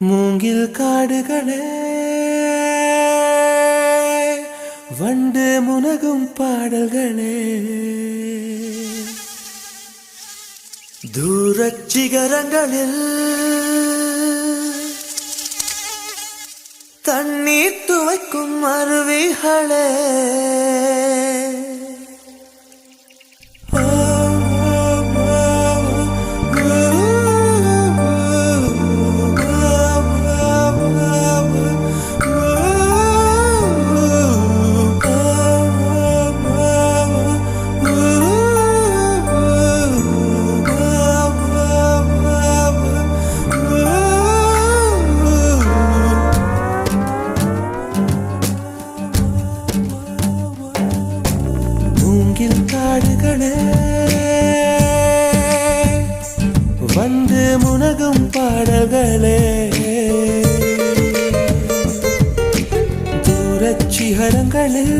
மூங்கில் காடுகளே வண்டு முனகும் பாடல்களே தூரச் சிகரங்களில் தண்ணீர் துவைக்கும் அருவிகளே மூங்கில் காடுகளே வந்து முனகும் பாடல்களே தூரச் சிகரங்களில்